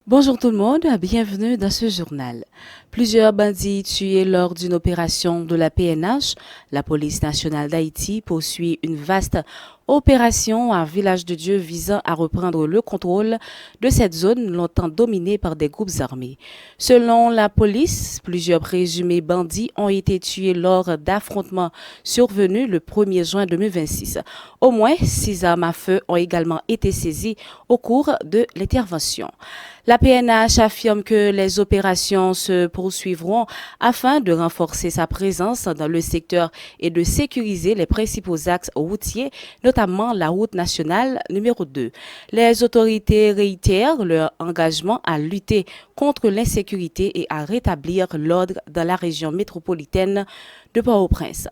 Bonjour tout le monde, bienvenue dans ce journal. Plusieurs bandits tués lors d'une opération de la PNH. La police nationale d'Haïti poursuit une vaste opération à Village de Dieu visant à reprendre le contrôle de cette zone longtemps dominée par des groupes armés. Selon la police, plusieurs présumés bandits ont été tués lors d'affrontements survenus le 1er juin 2026. Au moins 6 armes à feu ont également été saisies au cours de l'intervention. La PNH affirme que les opérations se poursuivront afin de renforcer sa présence dans le secteur et de sécuriser les principaux axes routiers, notamment la route nationale numéro 2. Les autorités réitèrent leur engagement à lutter contre l'insécurité et à rétablir l'ordre dans la région métropolitaine de Port-au-Prince.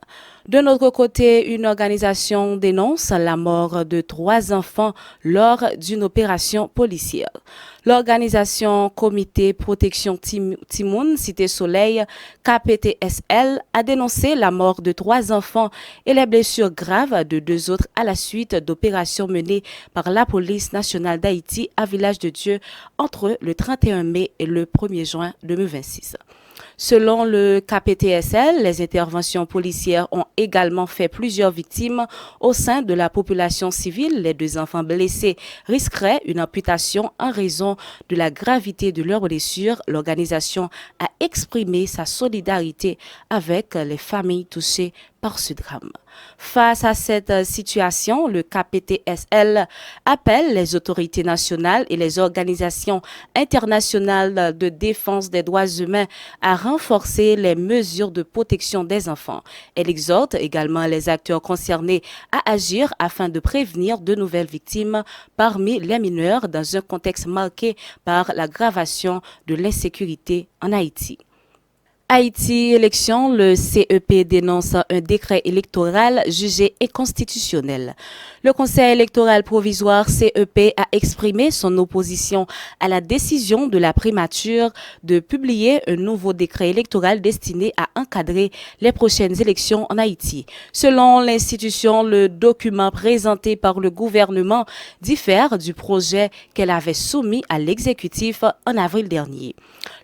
De notre côté, une organisation dénonce la mort de 3 enfants lors d'une opération policière. L'organisation Comité Protection Timoun Cité Soleil KPTSL a dénoncé la mort de 3 enfants et les blessures graves de 2 autres à la suite d'opérations menées par la police nationale d'Haïti à Village de Dieu entre le 31 mai et le 1er juin 2026. Selon le KPTSL, les interventions policières ont également fait plusieurs victimes au sein de la population civile. Les 2 enfants blessés risqueraient une amputation en raison de la gravité de leurs blessures. L'organisation a exprimé sa solidarité avec les familles touchées par ce drame. Face à cette situation, le KPTSL appelle les autorités nationales et les organisations internationales de défense des droits humains à renforcer les mesures de protection des enfants. Elle exhorte également les acteurs concernés à agir afin de prévenir de nouvelles victimes parmi les mineurs dans un contexte marqué par l'aggravation de l'insécurité en Haïti. Haïti élection, le CEP dénonce un décret électoral jugé inconstitutionnel. Le Conseil électoral provisoire CEP a exprimé son opposition à la décision de la primature de publier un nouveau décret électoral destiné à encadrer les prochaines élections en Haïti. Selon l'institution, le document présenté par le gouvernement diffère du projet qu'elle avait soumis à l'exécutif en avril dernier.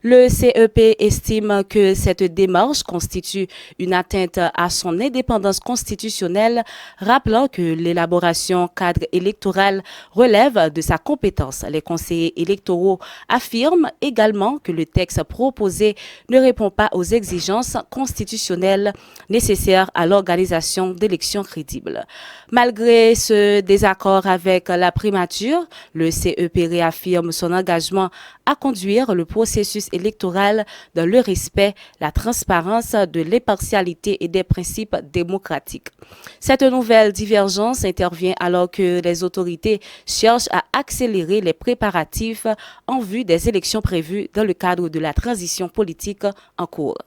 Le CEP estime que cette démarche constitue une atteinte à son indépendance constitutionnelle, rappelant que l'élaboration cadre électoral relève de sa compétence. Les conseillers électoraux affirment également que le texte proposé ne répond pas aux exigences constitutionnelles nécessaires à l'organisation d'élections crédibles. Malgré ce désaccord avec la primature, le CEP réaffirme son engagement à conduire le processus électoral dans le respect, la transparence, de l'impartialité et des principes démocratiques. Cette nouvelle divergence intervient alors que les autorités cherchent à accélérer les préparatifs en vue des élections prévues dans le cadre de la transition politique en cours.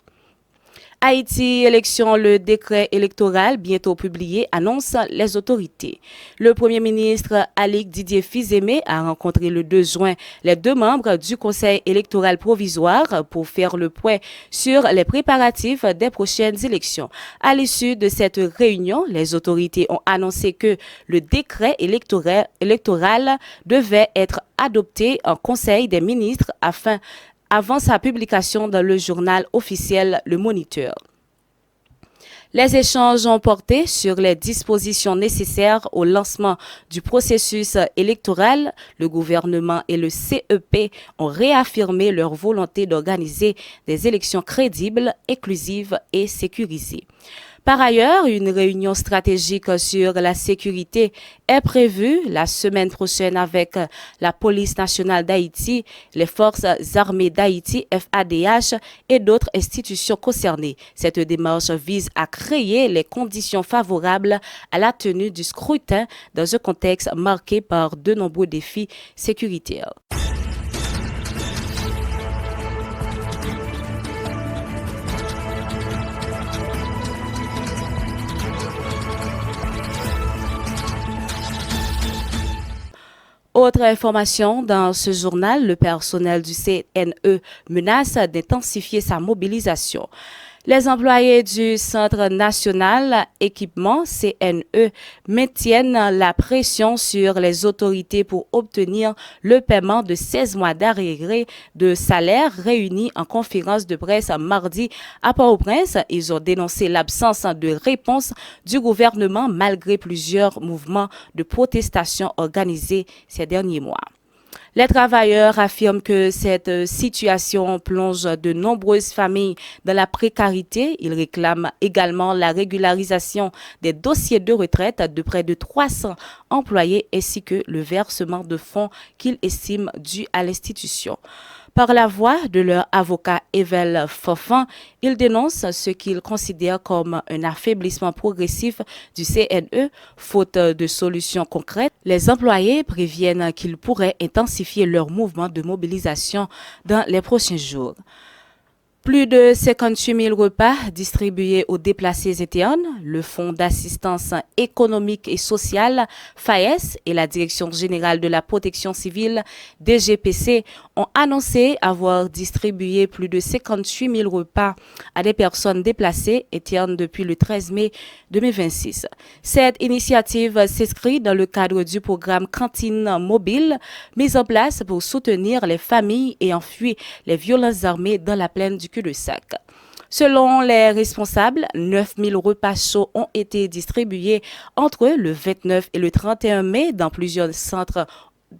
Haïti, élection, le décret électoral bientôt publié, annonce les autorités. Le Premier ministre Alix Didier Fils-Aimé a rencontré le 2 juin les 2 membres du Conseil électoral provisoire pour faire le point sur les préparatifs des prochaines élections. À l'issue de cette réunion, les autorités ont annoncé que le décret électoral devait être adopté en Conseil des ministres avant sa publication dans le journal officiel Le Moniteur. Les échanges ont porté sur les dispositions nécessaires au lancement du processus électoral. Le gouvernement et le CEP ont réaffirmé leur volonté d'organiser des élections crédibles, inclusives et sécurisées. Par ailleurs, une réunion stratégique sur la sécurité est prévue la semaine prochaine avec la police nationale d'Haïti, les forces armées d'Haïti, FADH et d'autres institutions concernées. Cette démarche vise à créer les conditions favorables à la tenue du scrutin dans un contexte marqué par de nombreux défis sécuritaires. Autre information dans ce journal, le personnel du CNE menace d'intensifier sa mobilisation. Les employés du Centre national équipement CNE maintiennent la pression sur les autorités pour obtenir le paiement de 16 mois d'arriérés de salaire réunis en conférence de presse mardi à Port-au-Prince. Ils ont dénoncé l'absence de réponse du gouvernement malgré plusieurs mouvements de protestation organisés ces derniers mois. Les travailleurs affirment que cette situation plonge de nombreuses familles dans la précarité. Ils réclament également la régularisation des dossiers de retraite de près de 300 employés ainsi que le versement de fonds qu'ils estiment dus à l'institution. Par la voix de leur avocat Evel Fofan, ils dénoncent ce qu'ils considèrent comme un affaiblissement progressif du CNE, faute de solutions concrètes. Les employés préviennent qu'ils pourraient intensifier leur mouvement de mobilisation dans les prochains jours. Plus de 58 000 repas distribués aux déplacés internes, le Fonds d'assistance économique et sociale, FAES, et la Direction générale de la protection civile, DGPC, ont annoncé avoir distribué plus de 58 000 repas à des personnes déplacées internes depuis le 13 mai 2026. Cette initiative s'inscrit dans le cadre du programme Cantine mobile, mis en place pour soutenir les familles ayant fui les violences armées dans la plaine du cul-de-sac. Selon les responsables, 9 000 repas chauds ont été distribués entre le 29 et le 31 mai dans plusieurs centres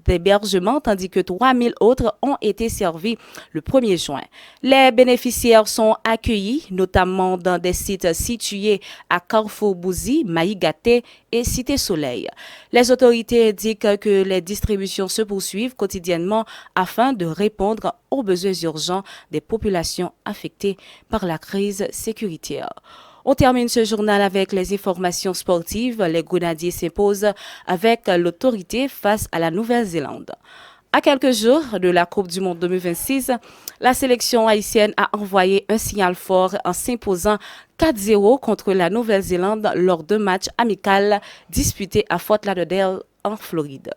d'hébergement, tandis que 3 000 autres ont été servis le 1er juin. Les bénéficiaires sont accueillis, notamment dans des sites situés à Carrefour-Bouzy, Maïgaté et Cité-Soleil. Les autorités indiquent que les distributions se poursuivent quotidiennement afin de répondre aux besoins urgents des populations affectées par la crise sécuritaire. On termine ce journal avec les informations sportives. Les Grenadiers s'imposent avec l'autorité face à la Nouvelle-Zélande. À quelques jours de la Coupe du Monde 2026, la sélection haïtienne a envoyé un signal fort en s'imposant 4-0 contre la Nouvelle-Zélande lors d'un match amical disputé à Fort Lauderdale en Floride.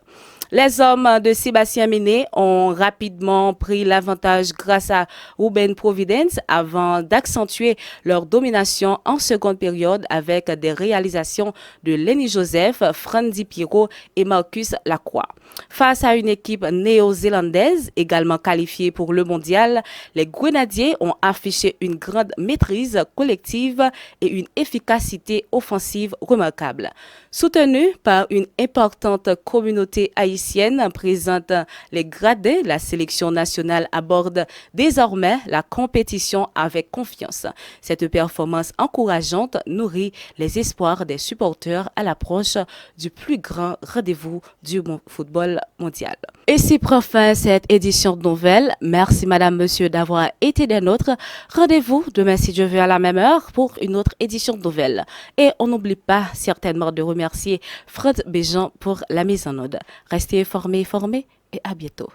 Les hommes de Sébastien Mene ont rapidement pris l'avantage grâce à Ruben Providence avant d'accentuer leur domination en seconde période avec des réalisations de Lenny Joseph, Frandy Pirot et Marcus Lacroix. Face à une équipe néo-zélandaise également qualifiée pour le mondial, les Grenadiers ont affiché une grande maîtrise collective et une efficacité offensive remarquable. Soutenus par une importante communauté haïtienne présente les gradés, la sélection nationale aborde désormais la compétition avec confiance. Cette performance encourageante nourrit les espoirs des supporters à l'approche du plus grand rendez-vous du football mondial. Et si prend fin cette édition de nouvelles, merci madame, monsieur d'avoir été des nôtres. Rendez-vous demain si Dieu veut à la même heure pour une autre édition de nouvelles. Et on n'oublie pas certainement de remercier Fred Béjean pour la mise en onde. Restez informés et à bientôt.